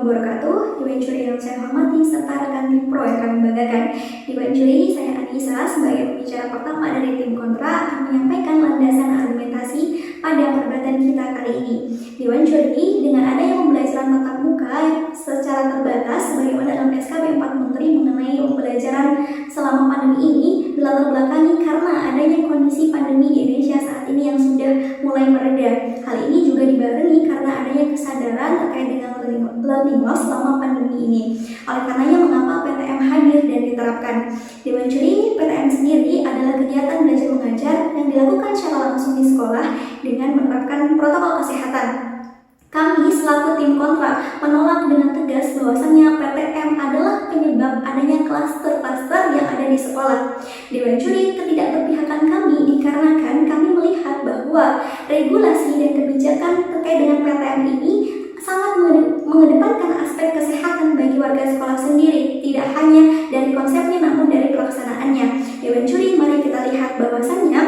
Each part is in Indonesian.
wabarakatuh. Dewan Juri yang saya hormati serta rekan tim pro yang kami banggakan. Dewan Juri, saya Anissa sebagai pembicara pertama dari tim kontra akan menyampaikan landasan argumentasi pada perdebatan kita kali ini. Dewan Juri, dengan adanya pembelajaran tatap muka secara terbatas sebagaimana dalam SKB 4 Menteri mengenai pembelajaran selama pandemi ini dilatar belakangi karena adanya kondisi pandemi di Indonesia saat ini yang sudah mulai mereda. Hal ini juga dibarengi karena adanya kesadaran terkait dengan learning loss selama pandemi ini. Oleh karenanya mengapa PTM hadir dan diterapkan? Dewan Juri, PTM sendiri adalah kegiatan belajar mengajar yang dilakukan secara langsung di sekolah dengan menerapkan protokol kesehatan. Kami selaku tim kontra menolak dengan tegas bahwasannya PTM adalah penyebab adanya klaster-klaster yang ada di sekolah. Dewan Juri, ketidakberpihakan kami dikarenakan kami melihat bahwa regulasi dan kebijakan terkait dengan PTM ini sangat mengedepankan aspek kesehatan bagi warga sekolah sendiri, tidak hanya dari konsepnya namun dari pelaksanaannya. Dewan Juri, mari kita lihat bahwasannya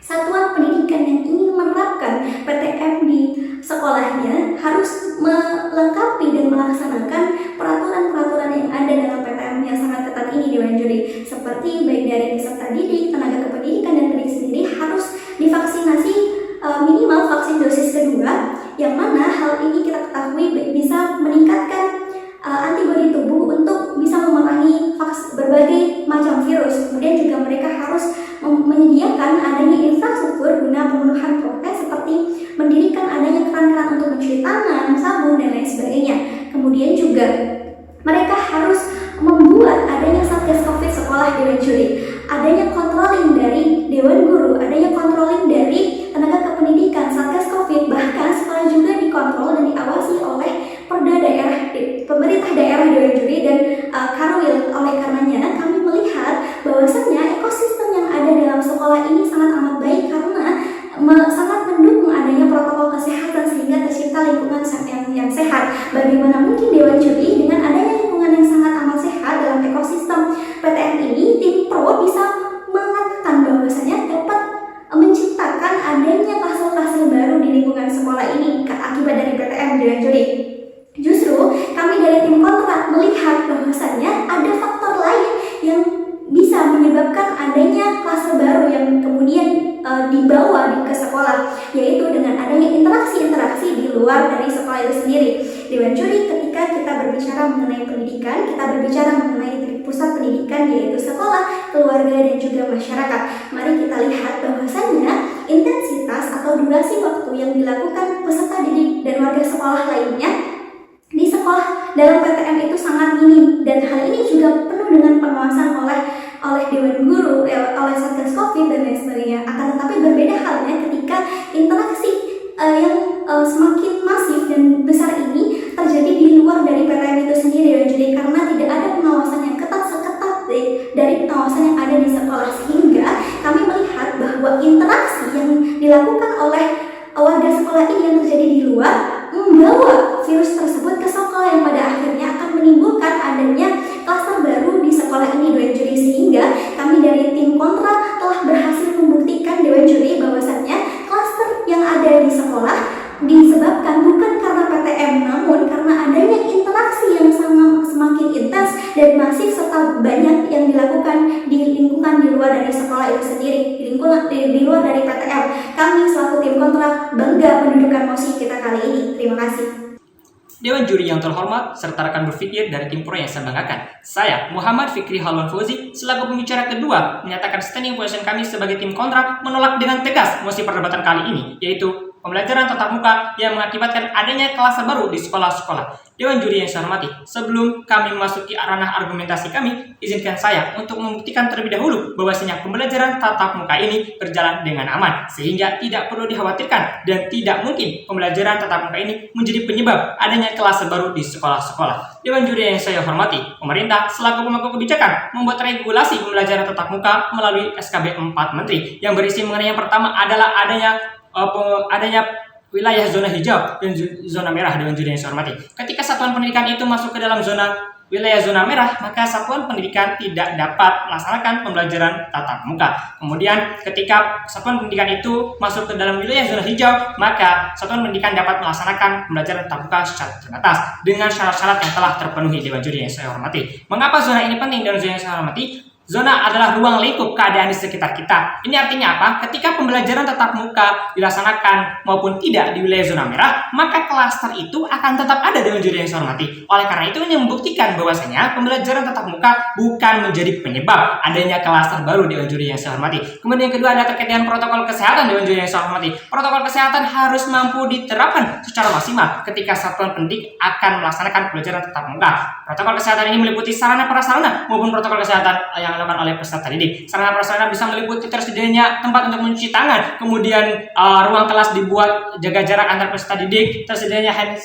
satuan pendidikan yang ingin menerapkan PTM di sekolahnya harus melengkapi dan melaksanakan peraturan-peraturan yang ada dalam PTM yang sangat ketat ini, Dewan Juri. Seperti baik dari peserta didik, tenaga kependidikan dan pendidik sendiri harus divaksinasi minimal vaksin dosis kedua, yang mana hal ini kita ketahui bisa meningkatkan antibodi tubuh untuk bisa memerangi berbagai macam virus. Kemudian juga mereka harus menyediakan adanya infrastruktur guna pemenuhan prokes seperti mendirikan adanya keran-keran untuk mencuci tangan, sabun, dan lain sebagainya. Kemudian juga mereka harus membuat adanya satgas COVID sekolah, Dewan Juri, adanya controlling dari Dewan Guru, adanya controlling dari tenaga kependidikan, satgas COVID, bahkan sekolah juga dikontrol dan diawasi oleh perda daerah, pemerintah daerah, Dewan Juri, dan Kanwil. Oleh karenanya kami melihat bahwasannya ekosistem yang ada dalam sekolah ini sangat amat baik karena sangat mendukung adanya protokol kesehatan sehingga tercipta lingkungan yang sehat. Bagaimana mungkin, Dewan Juri, dengan adanya lingkungan yang sangat amat sehat dalam ekosistem PTM ini, tim pro bisa mengatakan bahwasanya dapat menciptakan adanya klaster-klaster baru di lingkungan sekolah ini akibat dari PTM, Dewan Juri. Justru kami dari tim kontra melihat bahwasannya ada faktor lain yang bisa menyebabkan adanya klaster baru yang kemudian dibawa ke sekolah, yaitu dengan adanya interaksi-interaksi di luar dari sekolah itu sendiri. Dewan Juri, ketika kita berbicara mengenai pendidikan, kita berbicara mengenai pusat pendidikan yaitu sekolah, keluarga, dan juga masyarakat. Mari kita lihat bahwasannya intensitas atau durasi waktu yang dilakukan peserta didik dan warga sekolah lainnya di sekolah dalam PTM itu sangat minim, dan hal ini juga penuh dengan pengawasan oleh Dewan Guru, oleh Satgas Covid dan lain sebagainya. Akan tetapi berbeda halnya ketika interaksi yang semakin masif dan besar ini terjadi di luar dari PTM itu sendiri, Dewan Juri, karena tidak ada pengawasan yang ketat seketat dari pengawasan yang ada di sekolah, sehingga kami melihat bahwa interaksi yang dilakukan oleh warga sekolah ini yang terjadi di luar membawa virus tersebut ke sekolah yang pada akhirnya akan menimbulkan adanya klaster baru di sekolah ini, Dewan Juri, sehingga kami dari tim kontra telah berhasil membuktikan, Dewan Juri, bahwasannya klaster yang ada di sekolah disebabkan bukan karena PTM namun karena adanya interaksi yang semakin intens dan masif serta banyak yang dilakukan di lingkungan di luar dari sekolah itu sendiri, di luar dari PTM. Kami selaku tim kontra bangga mendudukan mosi kita kali ini. Terima kasih. Dewan Juri yang terhormat serta rekan berpikir dari tim pro yang saya banggakan. Saya, Muhammad Fikri Halwan Fauzi, selaku pembicara kedua, menyatakan standing position kami sebagai tim kontra menolak dengan tegas mosi perdebatan kali ini, yaitu pembelajaran tatap muka yang mengakibatkan adanya klaster baru di sekolah-sekolah. Dewan Juri yang saya hormati, sebelum kami memasuki ranah argumentasi kami, izinkan saya untuk membuktikan terlebih dahulu bahwasanya pembelajaran tatap muka ini berjalan dengan aman, sehingga tidak perlu dikhawatirkan dan tidak mungkin pembelajaran tatap muka ini menjadi penyebab adanya klaster baru di sekolah-sekolah. Dewan Juri yang saya hormati, pemerintah selaku pemangku kebijakan membuat regulasi pembelajaran tatap muka melalui SKB 4 Menteri yang berisi mengenai yang pertama adalah adanya wilayah zona hijau dan zona merah, Dewan Juri yang saya hormati. Ketika satuan pendidikan itu masuk ke dalam zona wilayah zona merah, maka satuan pendidikan tidak dapat melaksanakan pembelajaran tatap muka. Kemudian ketika satuan pendidikan itu masuk ke dalam wilayah zona hijau, maka satuan pendidikan dapat melaksanakan pembelajaran tatap muka secara terbatas dengan syarat-syarat yang telah terpenuhi. Dewan juri yang saya hormati. Mengapa zona ini penting dan zona yang saya hormati? Zona adalah ruang lingkup keadaan di sekitar kita. Ini artinya apa? Ketika pembelajaran tatap muka dilaksanakan maupun tidak di wilayah zona merah, maka klaster itu akan tetap ada Dewan juri yang saya hormati. Oleh karena itu, ini membuktikan bahwasanya pembelajaran tatap muka bukan menjadi penyebab adanya klaster baru Dewan juri yang saya hormati. Kemudian yang kedua adalah terkait dengan protokol kesehatan Dewan juri yang saya hormati. Protokol kesehatan harus mampu diterapkan secara maksimal ketika satuan pendidik akan melaksanakan pembelajaran tatap muka. Protokol kesehatan ini meliputi sarana prasarana maupun protokol kesehatan yang dilakukan oleh peserta didik. Sarana prasarana bisa meliputi tersedianya tempat untuk mencuci tangan, kemudian ruang kelas dibuat jaga jarak antar peserta didik, tersedianya hand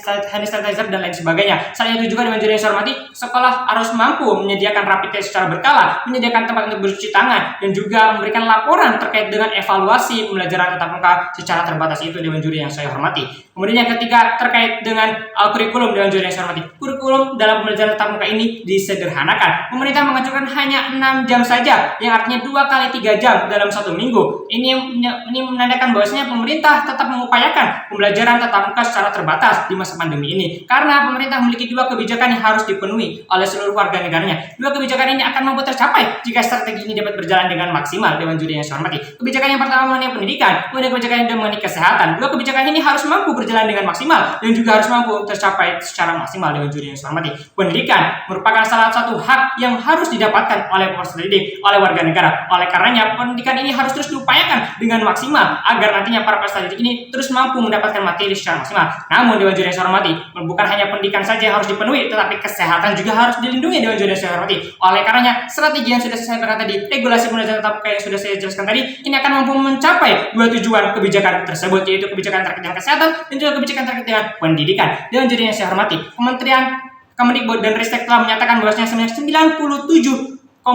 sanitizer dan lain sebagainya. Selain itu juga Dewan juri yang saya hormati, sekolah harus mampu menyediakan rapid test secara berkala, menyediakan tempat untuk bercuci tangan, dan juga memberikan laporan terkait dengan evaluasi pembelajaran tatap muka secara terbatas. Itu Dewan juri yang saya hormati. Kemudian yang ketiga terkait dengan kurikulum Dewan juri yang saya hormati. Kurikulum dalam pembelajaran tatap muka ini disederhanakan. Pemerintah mengajukan hanya 6 jam saja, yang artinya 2 kali 3 jam dalam 1 minggu. Ini menandakan bahwasanya pemerintah tetap mengupayakan pembelajaran tatap muka secara terbatas di masa pandemi ini. Karena pemerintah memiliki 2 kebijakan yang harus dipenuhi oleh seluruh warga negaranya. 2 kebijakan ini akan mampu tercapai jika strategi ini dapat berjalan dengan maksimal Dewan juri yang saya hormati. Kebijakan yang pertama mengenai pendidikan, kemudian kebijakan yang mengenai kesehatan. 2 kebijakan ini harus mampu berjalan dengan maksimal dan juga harus mampu tercapai secara maksimal Dewan juri yang saya hormati. Pendidikan merupakan salah satu hak yang harus didapatkan oleh peserta didik, oleh warga negara. Oleh karenanya, pendidikan ini harus terus diupayakan dengan maksimal agar nantinya para peserta didik ini terus mampu mendapatkan materi secara maksimal. Namun Dewan juri yang saya hormati, bukan hanya pendidikan saja yang harus dipenuhi, tetapi kesehatan juga harus dilindungi Dewan juri yang saya hormati. Oleh karenanya, strategi yang sudah saya sampaikan tadi, regulasi pembelajaran tatap muka yang sudah saya jelaskan tadi, ini akan mampu mencapai 2 tujuan kebijakan tersebut, yaitu kebijakan terkait dengan kesehatan dan juga kebijakan terkait dengan pendidikan. Dewan juri yang saya hormati, Kementerian Kemendikbud dan Ristek telah menyatakan bahwasanya sebanyak 97,2%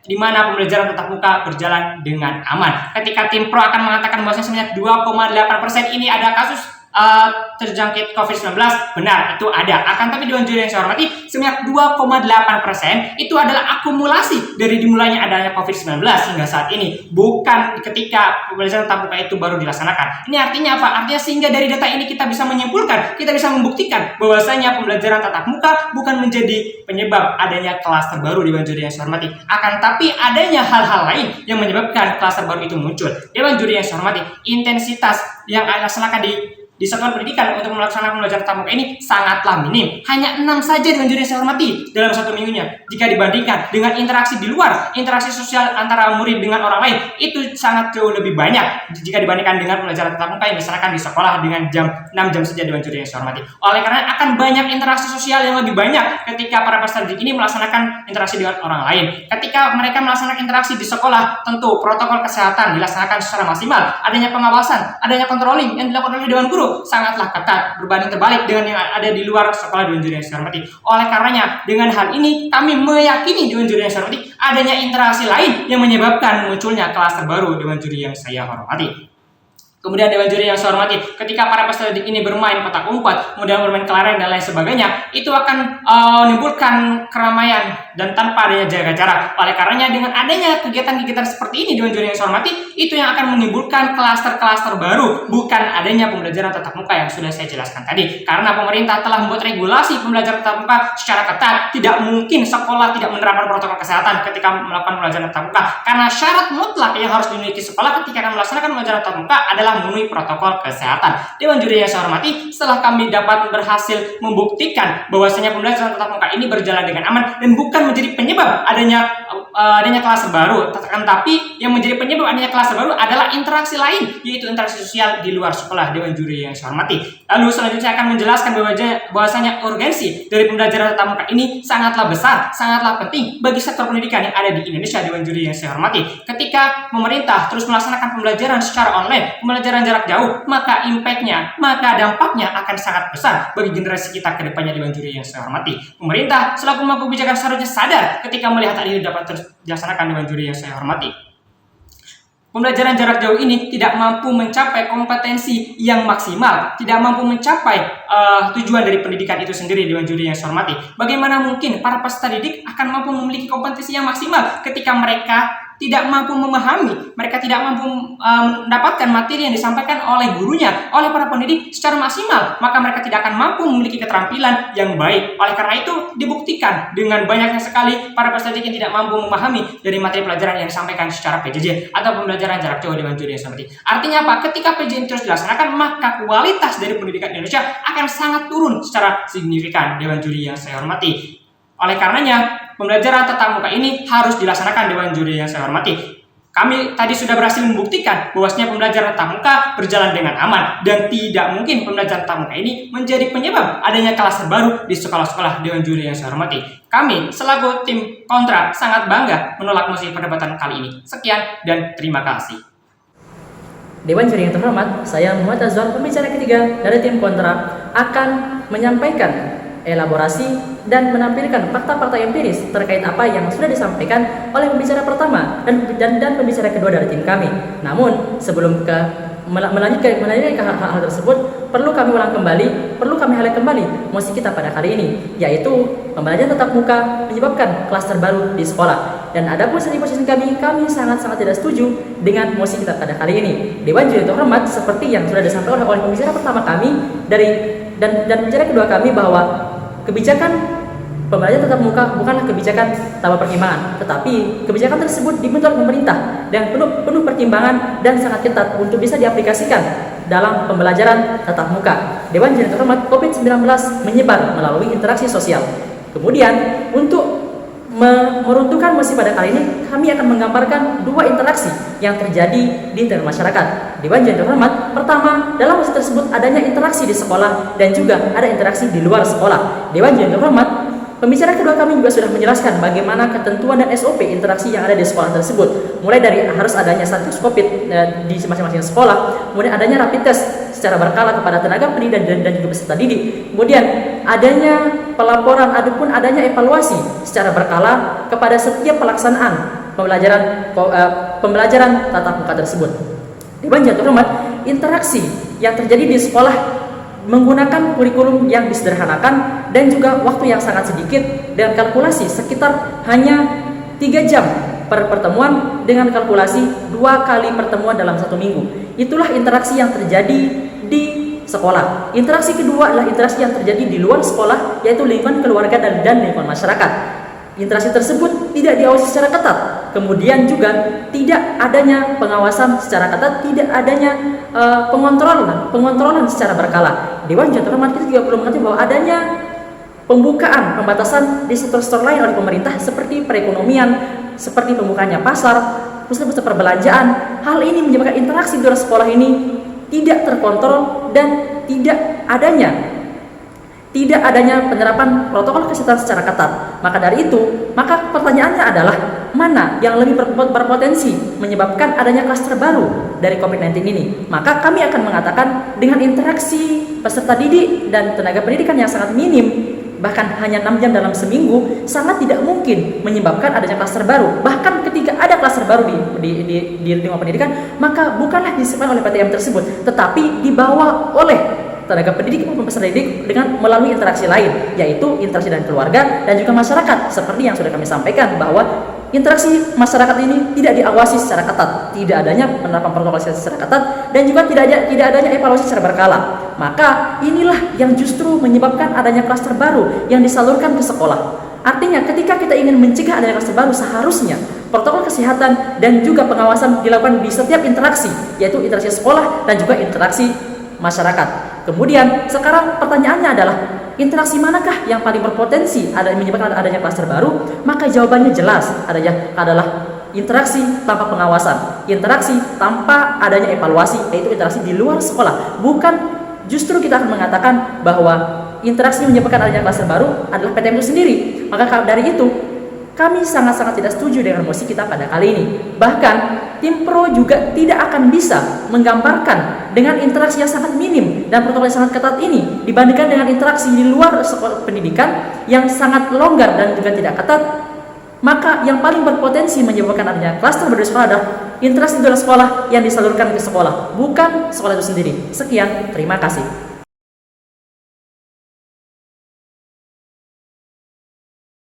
di mana pembelajaran tatap muka berjalan dengan aman. Ketika tim pro akan mengatakan bahwasanya sebanyak 2,8% ini ada kasus terjangkit COVID-19, benar, itu ada. Akan tapi Dewan juri yang saya hormati, sebanyak 2,8% itu adalah akumulasi dari dimulainya adanya COVID-19 hingga saat ini, bukan ketika pembelajaran tatap muka itu baru dilaksanakan. Ini artinya apa? Artinya sehingga dari data ini kita bisa menyimpulkan, kita bisa membuktikan bahwasanya pembelajaran tatap muka bukan menjadi penyebab adanya klaster baru Dewan juri yang saya hormati. Akan tapi adanya hal-hal lain yang menyebabkan klaster baru itu muncul. Dewan juri yang saya hormati, intensitas yang dilaksanakan di satuan pendidikan untuk melaksanakan pembelajaran tatap muka ini sangatlah minim. Hanya 6 saja Dewan juri yang saya hormati dalam 1 minggunya. Jika dibandingkan dengan interaksi di luar, interaksi sosial antara murid dengan orang lain, itu sangat jauh lebih banyak jika dibandingkan dengan pembelajaran tatap muka yang dilaksanakan di sekolah dengan 6 jam saja Dewan juri yang saya hormati. Oleh karena akan banyak interaksi sosial yang lebih banyak ketika para peserta didik ini melaksanakan interaksi dengan orang lain. Ketika mereka melaksanakan interaksi di sekolah, tentu protokol kesehatan dilaksanakan secara maksimal. Adanya pengawasan, adanya controlling yang dilakukan oleh Dewan Guru sangatlah ketat berbanding terbalik dengan yang ada di luar sekolah Dewan juri yang saya hormati. Oleh karenanya, dengan hal ini kami meyakini Dewan juri yang saya hormati adanya interaksi lain yang menyebabkan munculnya klaster baru Dewan juri yang saya hormati. Kemudian Dewan juri yang saya hormati, ketika para peserta didik ini bermain petak umpet, kemudian bermain kelereng dan lain sebagainya, itu akan menimbulkan keramaian dan tanpa adanya jaga jarak. Oleh karenanya, dengan adanya kegiatan-kegiatan seperti ini Dewan juri yang saya hormati, itu yang akan menimbulkan klaster-klaster baru, bukan adanya pembelajaran tatap muka yang sudah saya jelaskan tadi. Karena pemerintah telah membuat regulasi pembelajaran tatap muka secara ketat, tidak mungkin sekolah tidak menerapkan protokol kesehatan ketika melakukan pembelajaran tatap muka. Karena syarat mutlak yang harus dimiliki sekolah ketika akan melaksanakan pembelajaran tatap muka adalah memenuhi protokol kesehatan. Dewan juri yang saya hormati, setelah kami dapat berhasil membuktikan bahwasanya pembelajaran tatap muka ini berjalan dengan aman dan bukan menjadi penyebab adanya klaster baru, tapi yang menjadi penyebab adanya klaster baru adalah interaksi lain, yaitu interaksi sosial di luar sekolah Dewan juri yang saya hormati. Lalu selanjutnya saya akan menjelaskan bahwasanya urgensi dari pembelajaran tatap muka ini sangatlah besar, sangatlah penting bagi sektor pendidikan yang ada di Indonesia Dewan juri yang saya hormati. Ketika pemerintah terus melaksanakan pembelajaran secara online, pembelajaran jarak jauh, maka impact-nya, maka dampaknya akan sangat besar bagi generasi kita ke depannya Dewan juri yang saya hormati. Pemerintah selaku pemangku kebijakan seharusnya sadar ketika melihat hal ini dapat terus dilaksanakan Dewan juri yang saya hormati. Pembelajaran jarak jauh ini tidak mampu mencapai kompetensi yang maksimal, tidak mampu mencapai tujuan dari pendidikan itu sendiri. Dewan juri yang saya hormati, bagaimana mungkin para peserta didik akan mampu memiliki kompetensi yang maksimal ketika mereka tidak mampu memahami, mereka tidak mampu mendapatkan materi yang disampaikan oleh gurunya, oleh para pendidik secara maksimal, maka mereka tidak akan mampu memiliki keterampilan yang baik. Oleh karena itu, dibuktikan dengan banyaknya sekali para peserta didik yang tidak mampu memahami dari materi pelajaran yang disampaikan secara PJJ atau pembelajaran jarak jauh Dewan juri yang saya hormati. Artinya apa? Ketika PJJ terus dilaksanakan, maka kualitas dari pendidikan Indonesia akan sangat turun secara signifikan. Dewan juri yang saya hormati, oleh karenanya, pembelajaran tatap muka ini harus dilaksanakan. Dewan juri yang saya hormati, kami tadi sudah berhasil membuktikan bahwasanya pembelajaran tatap muka berjalan dengan aman dan tidak mungkin pembelajaran tatap muka ini menjadi penyebab adanya klaster baru di sekolah-sekolah. Dewan juri yang saya hormati, kami selaku tim kontra sangat bangga menolak mosi perdebatan kali ini. Sekian dan terima kasih. Dewan juri yang terhormat, saya Muhammad Azwar, pembicara ketiga dari tim kontra, akan menyampaikan elaborasi dan menampilkan fakta-fakta empiris terkait apa yang sudah disampaikan oleh pembicara pertama dan pembicara kedua dari tim kami. Namun sebelum melanjutkan hal tersebut, perlu kami highlight kembali mosi kita pada kali ini, yaitu pembelajaran tatap muka menyebabkan klaster baru di sekolah. Dan ada pun dari posisi kami sangat-sangat tidak setuju dengan mosi kita pada kali ini. Dewan juri terhormat, seperti yang sudah disampaikan oleh pembicara pertama kami dan pembicara kedua kami, bahwa kebijakan pembelajaran tatap muka bukanlah kebijakan tanpa pertimbangan, tetapi kebijakan tersebut dibentuk oleh pemerintah dan penuh pertimbangan dan sangat ketat untuk bisa diaplikasikan dalam pembelajaran tatap muka. Dewan juri terhormat, COVID-19 menyebar melalui interaksi sosial. Kemudian untuk meruntuhkan mosi pada kali ini, kami akan menggambarkan dua interaksi yang terjadi di tengah masyarakat. Dewan juri terhormat, pertama, dalam mosi tersebut adanya interaksi di sekolah dan juga ada interaksi di luar sekolah. Dewan juri terhormat, pembicara kedua kami juga sudah menjelaskan bagaimana ketentuan dan SOP interaksi yang ada di sekolah tersebut. Mulai dari harus adanya status COVID di masing-masing sekolah, kemudian adanya rapid test secara berkala kepada tenaga pendidik dan juga peserta didik. Kemudian adanya pelaporan ataupun adanya evaluasi secara berkala kepada setiap pelaksanaan pembelajaran tatap muka tersebut. Dewan juri terhormat, interaksi yang terjadi di sekolah menggunakan kurikulum yang disederhanakan dan juga waktu yang sangat sedikit dengan kalkulasi sekitar hanya 3 jam per pertemuan dengan kalkulasi 2 kali pertemuan dalam 1 minggu. Itulah interaksi yang terjadi di sekolah. Interaksi kedua adalah interaksi yang terjadi di luar sekolah, yaitu lingkungan keluarga dan lingkungan masyarakat. Interaksi tersebut tidak diawasi secara ketat, kemudian juga tidak adanya pengawasan secara ketat, tidak adanya pengontrolan secara berkala. Dewan juri terhormat, kita juga perlu mengerti bahwa adanya pembukaan pembatasan di sektor-sektor lain oleh pemerintah seperti perekonomian, seperti pembukanya pasar, pusat-pusat perbelanjaan. Hal ini menyebabkan interaksi di luar sekolah ini tidak terkontrol dan tidak adanya penerapan protokol kesehatan secara ketat. Maka dari itu, pertanyaannya adalah mana yang lebih berpotensi menyebabkan adanya klaster baru dari COVID-19 ini? Maka kami akan mengatakan dengan interaksi peserta didik dan tenaga pendidikan yang sangat minim, bahkan hanya 6 jam dalam seminggu, sangat tidak mungkin menyebabkan adanya klaster baru. Bahkan ketika ada klaster baru di lingkungan pendidikan, maka bukanlah disebabkan oleh PTM tersebut, tetapi dibawa oleh tenaga pendidik maupun peserta didik dengan melalui interaksi lain, yaitu interaksi dengan keluarga dan juga masyarakat. Seperti yang sudah kami sampaikan, bahwa interaksi masyarakat ini tidak diawasi secara ketat, tidak adanya penerapan protokol kesehatan secara ketat, dan juga tidak adanya evaluasi secara berkala. Maka inilah yang justru menyebabkan adanya klaster baru yang disalurkan ke sekolah. Artinya ketika kita ingin mencegah adanya klaster baru, seharusnya protokol kesehatan dan juga pengawasan dilakukan di setiap interaksi, yaitu interaksi sekolah dan juga interaksi masyarakat. Kemudian sekarang pertanyaannya adalah, interaksi manakah yang paling berpotensi menyebabkan adanya klaster baru? Maka jawabannya jelas adalah interaksi tanpa pengawasan, interaksi tanpa adanya evaluasi, yaitu interaksi di luar sekolah. Bukan, justru kita akan mengatakan bahwa interaksi yang menyebabkan adanya klaster baru adalah PTM itu sendiri. Maka dari itu, kami sangat-sangat tidak setuju dengan mosi kita pada kali ini. Bahkan tim pro juga tidak akan bisa menggambarkan dengan interaksi yang sangat minim dan protokol yang sangat ketat ini dibandingkan dengan interaksi di luar sekolah pendidikan yang sangat longgar dan juga tidak ketat. maka yang paling berpotensi menyebabkan adanya klaster baru di sekolah adalah infrastruktur sekolah yang disalurkan ke sekolah, bukan sekolah itu sendiri. Sekian, terima kasih.